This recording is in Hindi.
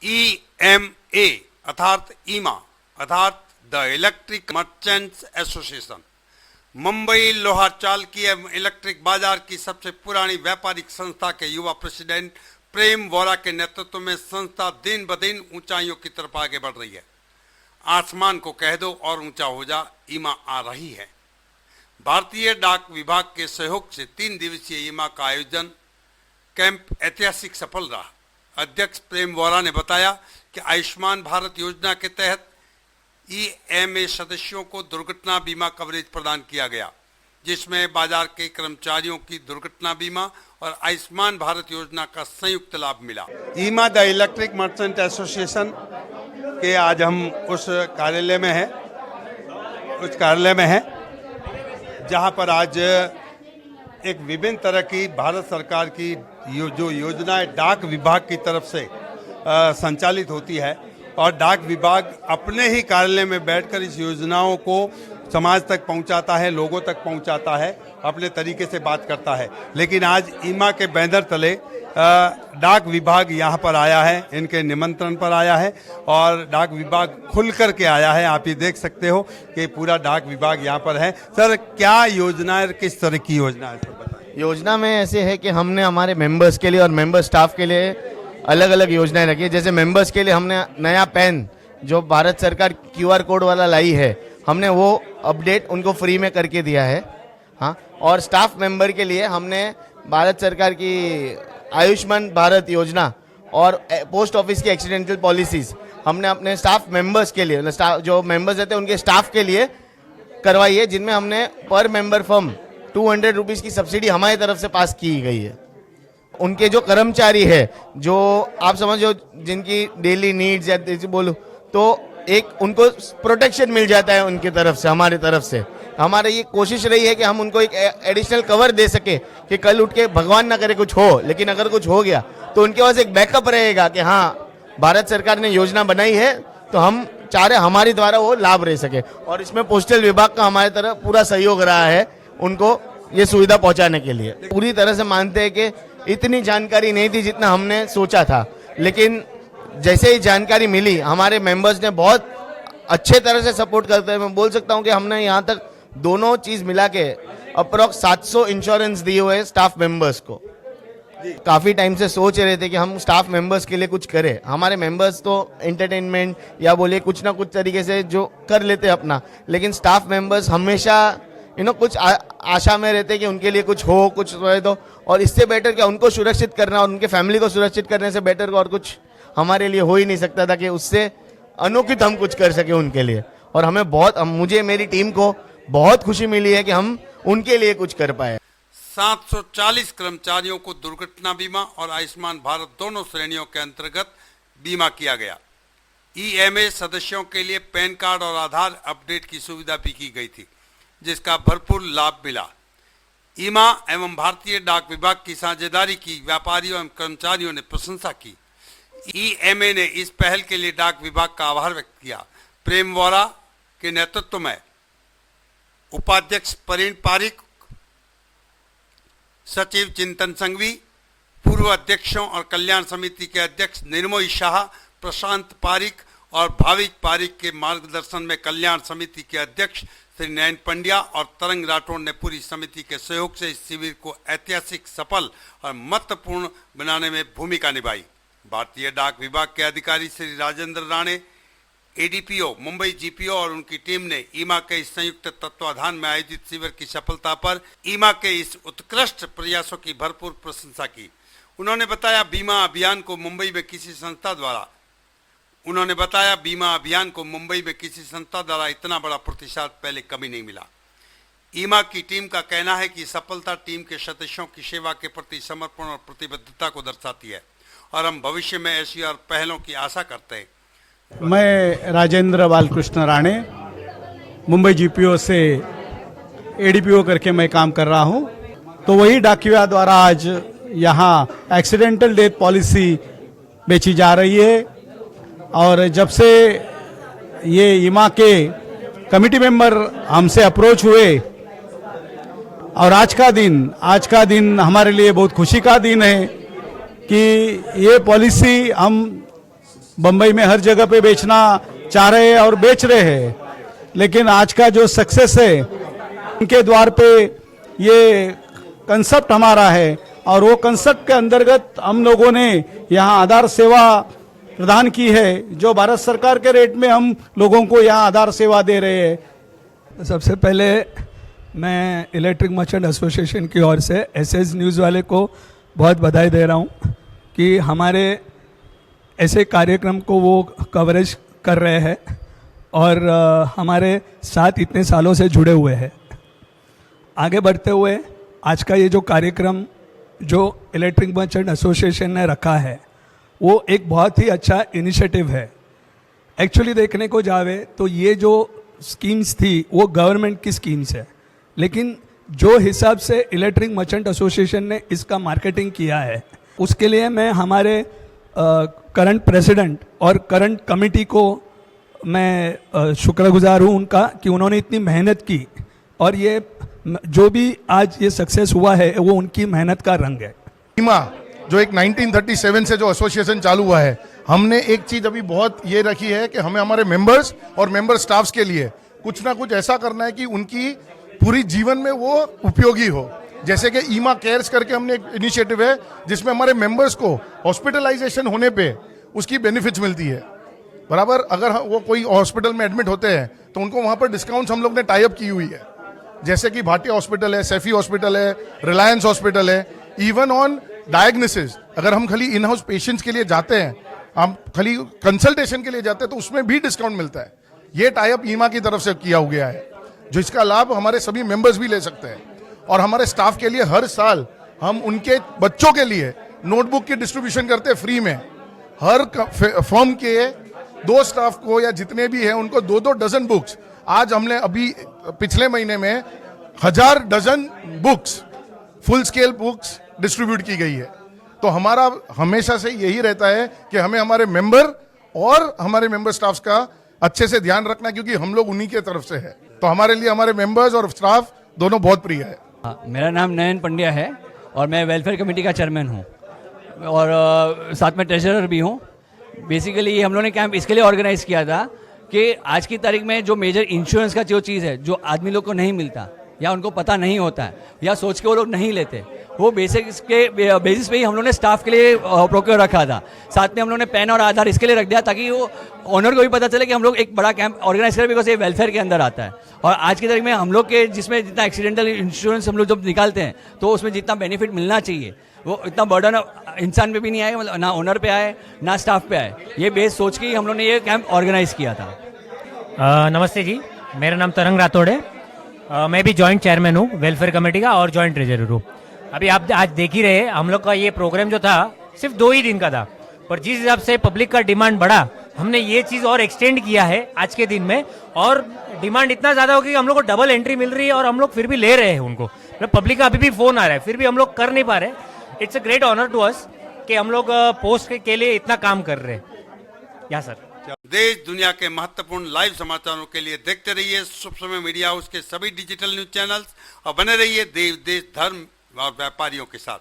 EMA अर्थात ईमा अर्थात the electric merchants association Mumbai लोहार चालकी एवं इलेक्ट्रिक बाजार की सबसे पुरानी व्यापारिक संस्था के युवा प्रेसिडेंट प्रेम वोरा के नेतृत्व में संस्था दिन ब दिन ऊंचाइयों की तरफ आगे बढ़ रही है। आसमान को कह दो और ऊंचा हो जा, ईमा आ रही है। भारतीय डाक विभाग के सहयोग से 3 दिवसीय ईमा का आयोजन कैंप ऐतिहासिक सफल रहा। अध्यक्ष प्रेम वोरा ने बताया कि आयुष्मान भारत योजना के तहत EMA सदस्यों को दुर्घटना बीमा कवरेज प्रदान किया गया, जिसमें बाजार के कर्मचारियों की दुर्घटना बीमा और आयुष्मान भारत योजना का संयुक्त लाभ मिला। ईमा द इलेक्ट्रिक मर्चेंट एसोसिएशन के आज हम उस कार्यालय में हैं जहां पर आज एक विभिन्न तरह की भारत सरकार की जो योजनाएं डाक विभाग की तरफ से संचालित होती है और डाक विभाग अपने ही कार्यालय में बैठकर इस योजनाओं को समाज तक पहुंचाता है, लोगों तक पहुंचाता है, अपने तरीके से बात करता है। लेकिन आज ईमा के बैनर तले डाक विभाग यहाँ पर आया है, इनके निमंत्रण पर आया है और डाक विभाग खुल कर के आया है। आप ये देख सकते हो कि पूरा डाक विभाग यहाँ पर है। सर, क्या योजना है, किस तरह की योजना है, सर बताइए। योजना में ऐसे है कि हमने हमारे मेंबर्स के लिए और मेंबर स्टाफ के लिए अलग अलग योजनाएं रखी है। जैसे मेंबर्स के लिए हमने नया पेन जो भारत सरकार QR कोड वाला लाई है, हमने वो अपडेट उनको फ्री में करके दिया है। हाँ, और स्टाफ मेंबर के लिए हमने भारत सरकार की आयुष्मान भारत योजना और पोस्ट ऑफिस की एक्सीडेंटल पॉलिसीज हमने अपने स्टाफ मेंबर्स के लिए, जो मेंबर्स रहते हैं उनके स्टाफ के लिए करवाई है, जिनमें हमने पर मेंबर फर्म 200 रुपीज़ की सब्सिडी हमारी तरफ से पास की गई है। उनके जो कर्मचारी है, जो आप समझो जिनकी डेली नीड्स या बोलो तो एक उनको प्रोटेक्शन मिल जाता है उनकी तरफ से, हमारी तरफ से। हमारी ये कोशिश रही है कि हम उनको एक एडिशनल कवर दे सके कि कल उठ के भगवान ना करे कुछ हो, लेकिन अगर कुछ हो गया तो उनके पास एक बैकअप रहेगा कि हाँ, भारत सरकार ने योजना बनाई है तो हम चाह रहे हमारे द्वारा वो लाभ रह सके। और इसमें पोस्टल विभाग का हमारे तरफ पूरा सहयोग रहा है उनको ये सुविधा पहुंचाने के लिए। पूरी तरह से मानते हैं कि इतनी जानकारी नहीं थी जितना हमने सोचा था, लेकिन जैसे ही जानकारी मिली हमारे मेंबर्स ने बहुत अच्छे तरह से सपोर्ट करते हैं। मैं बोल सकता हूं कि हमने यहाँ तक दोनों चीज मिला के अप्रोक्स 700 इंश्योरेंस दिए हुए स्टाफ मेंबर्स को। काफी टाइम से सोच रहे थे कि हम स्टाफ मेंबर्स के लिए कुछ करें। हमारे मेंबर्स तो एंटरटेनमेंट या बोले कुछ ना कुछ तरीके से जो कर लेते अपना, लेकिन स्टाफ मेंबर्स हमेशा कुछ आशा में रहते कि उनके लिए कुछ हो, कुछ तो, और इससे बेटर क्या उनको सुरक्षित करना और उनके फैमिली को सुरक्षित करने से बेटर और कुछ हमारे लिए हो ही नहीं सकता था कि उससे अनोखित हम कुछ कर सके उनके लिए। और मुझे मेरी टीम को बहुत खुशी मिली है कि हम उनके लिए कुछ कर पाए। 740 कर्मचारियों को दुर्घटना बीमा और आयुष्मान भारत दोनों श्रेणियों के अंतर्गत बीमा किया गया। EMA सदस्यों के लिए पैन कार्ड और आधार अपडेट की सुविधा भी की गई थी, जिसका भरपूर लाभ मिला। ईमा एवं भारतीय डाक विभाग की साझेदारी की व्यापारियों एवं कर्मचारियों ने प्रशंसा की। EMA ने इस पहल के लिए डाक विभाग का आभार व्यक्त किया। प्रेम वोरा के नेतृत्व में उपाध्यक्ष परिण पारिक, सचिव चिंतन संघवी, पूर्व अध्यक्षों और कल्याण समिति के अध्यक्ष निर्मोही शाह, प्रशांत पारिक और भाविक पारिक के मार्गदर्शन में कल्याण समिति के अध्यक्ष श्री नयन पंड्या और तरंग राठौड़ ने पूरी समिति के सहयोग से इस शिविर को ऐतिहासिक, सफल और महत्वपूर्ण बनाने में भूमिका निभाई। भारतीय डाक विभाग के अधिकारी श्री राजेंद्र राणे, ADPO मुंबई GPO और उनकी टीम ने ईमा के इस संयुक्त तत्वाधान में आयोजित शिविर की सफलता पर ईमा के इस उत्कृष्ट प्रयासों की भरपूर प्रशंसा की। उन्होंने बताया बीमा अभियान को मुंबई में किसी संस्था द्वारा इतना बड़ा प्रतिसाद पहले कभी नहीं मिला। ईमा की टीम का कहना है कि सफलता टीम के सदस्यों की सेवा के प्रति समर्पण और प्रतिबद्धता को दर्शाती है और हम भविष्य में ऐसी और पहलों की आशा करते हैं। मैं राजेंद्र बालकृष्ण राणे, मुंबई GPO से ADPO करके मैं काम कर रहा हूं। तो वही डाकिया द्वारा आज यहाँ एक्सीडेंटल डेथ पॉलिसी बेची जा रही है और जब से ये ईमा के कमिटी मेंबर हमसे अप्रोच हुए और आज का दिन हमारे लिए बहुत खुशी का दिन है कि ये पॉलिसी हम बम्बई में हर जगह पे बेचना चाह रहे हैं और बेच रहे हैं, लेकिन आज का जो सक्सेस है उनके द्वार पे ये कंसेप्ट हमारा है और वो कंसेप्ट के अंतर्गत हम लोगों ने यहाँ आधार सेवा प्रदान की है, जो भारत सरकार के रेट में हम लोगों को यहाँ आधार सेवा दे रहे हैं। सबसे पहले मैं इलेक्ट्रिक मर्चेंट एसोसिएशन की ओर से एसएस न्यूज़ वाले को बहुत बधाई दे रहा हूँ कि हमारे ऐसे कार्यक्रम को वो कवरेज कर रहे हैं और हमारे साथ इतने सालों से जुड़े हुए हैं। आगे बढ़ते हुए आज का ये जो कार्यक्रम जो इलेक्ट्रिक मर्चेंट एसोसिएशन ने रखा है वो एक बहुत ही अच्छा इनिशिएटिव है। एक्चुअली देखने को जावे तो ये जो स्कीम्स थी वो गवर्नमेंट की स्कीम्स है, लेकिन जो हिसाब से इलेक्ट्रिक मर्चेंट एसोसिएशन ने इसका मार्केटिंग किया है उसके लिए मैं हमारे करंट प्रेसिडेंट और करंट कमेटी को मैं शुक्रगुजार हूँ उनका कि उन्होंने इतनी मेहनत की और ये जो भी आज ये सक्सेस हुआ है वो उनकी मेहनत का रंग है। ईमा जो एक 1937 से जो एसोसिएशन चालू हुआ है, हमने एक चीज अभी बहुत ये रखी है कि हमें हमारे मेंबर्स और मेंबर स्टाफ्स के लिए कुछ ना कुछ ऐसा करना है कि उनकी पूरी जीवन में वो उपयोगी हो। जैसे कि ईमा केयर्स करके हमने एक इनिशिएटिव है जिसमें हमारे मेंबर्स को हॉस्पिटलाइजेशन होने पे उसकी बेनिफिट्स मिलती है। बराबर अगर वो कोई हॉस्पिटल में एडमिट होते हैं तो उनको वहां पर डिस्काउंट्स हम लोग ने टाई अप की हुई है, जैसे कि भाटिया हॉस्पिटल है, सैफी हॉस्पिटल है, रिलायंस हॉस्पिटल है। इवन ऑन डायग्नोसिस अगर हम खाली इन हाउस पेशेंट्स के लिए जाते हैं, हम खाली कंसल्टेशन के लिए जाते हैं तो उसमें भी डिस्काउंट मिलता है। ये टाई अप ईमा की तरफ से किया गया है जिसका लाभ हमारे सभी मेंबर्स भी ले सकते हैं। और हमारे स्टाफ के लिए हर साल हम उनके बच्चों के लिए नोटबुक की डिस्ट्रीब्यूशन करते हैं फ्री में। हर फॉर्म के 2 स्टाफ को या जितने भी हैं उनको 2-2 डजन बुक्स, आज हमने अभी पिछले महीने में 1000 dozen books, full scale books distribute की गई है। तो हमारा हमेशा से यही रहता है कि हमें हमारे मेंबर और हमारे मेंबर स्टाफ्स का अच्छे से ध्यान रखना, क्योंकि हम लोग उन्हीं के तरफ से है। तो हमारे लिए हमारे मेंबर्स और स्टाफ दोनों बहुत प्रिय है। मेरा नाम नयन पंड्या है और मैं वेलफेयर कमेटी का चेयरमैन हूँ और साथ में ट्रेजरर भी हूँ। बेसिकली हम लोगों ने कैंप इसके लिए ऑर्गेनाइज किया था कि आज की तारीख में जो मेजर इंश्योरेंस का जो चीज़ है जो आदमी लोग को नहीं मिलता या उनको पता नहीं होता है या सोच के वो लोग नहीं लेते, वो बेसिक्स के बेसिस पे ही हम लोगों ने स्टाफ के लिए प्रोक्योर रखा था। साथ में हम लोगों ने पेन और आधार इसके लिए रख दिया ताकि वो ऑनर को भी पता चले कि हम लोग एक बड़ा कैंप ऑर्गेनाइज करें, बिकॉज ये वेलफेयर के अंदर आता है। और आज की तारीख में हम लोग के जिसमें जितना एक्सीडेंटल इंश्योरेंस हम लोग जब निकालते हैं तो उसमें जितना बेनिफिट मिलना चाहिए वो इतना बर्डन इंसान पे भी नहीं आए, मतलब ना ओनर पे आए ना स्टाफ पे आए। ये बेस सोच के ही हम लोगों ने ये कैंप ऑर्गेनाइज किया था। नमस्ते जी, मेरा नाम तरंग राठौड़ है। मैं भी जॉइंट चेयरमैन हूँ वेलफेयर कमेटी का और जॉइंट ट्रेजरर हूँ। अभी आप आज देख ही रहे, हम लोग का ये प्रोग्राम जो था सिर्फ 2 ही दिन का था, पर जिस हिसाब से पब्लिक का डिमांड बढ़ा हमने ये चीज़ और एक्सटेंड किया है आज के दिन में, और डिमांड इतना ज़्यादा हो कि हम लोग को डबल एंट्री मिल रही है और हम लोग फिर भी ले रहे हैं उनको। पब्लिक का अभी भी फ़ोन आ रहा है, फिर भी हम लोग कर नहीं पा रहे। It's a great honour to us कि हम लोग पोस्ट के लिए इतना काम कर रहे हैं। या सर, देश दुनिया के महत्वपूर्ण लाइव समाचारों के लिए देखते रहिए शुभ समय मीडिया हाउस के सभी डिजिटल न्यूज चैनल्स और बने रहिए देश, धर्म और व्यापारियों के साथ।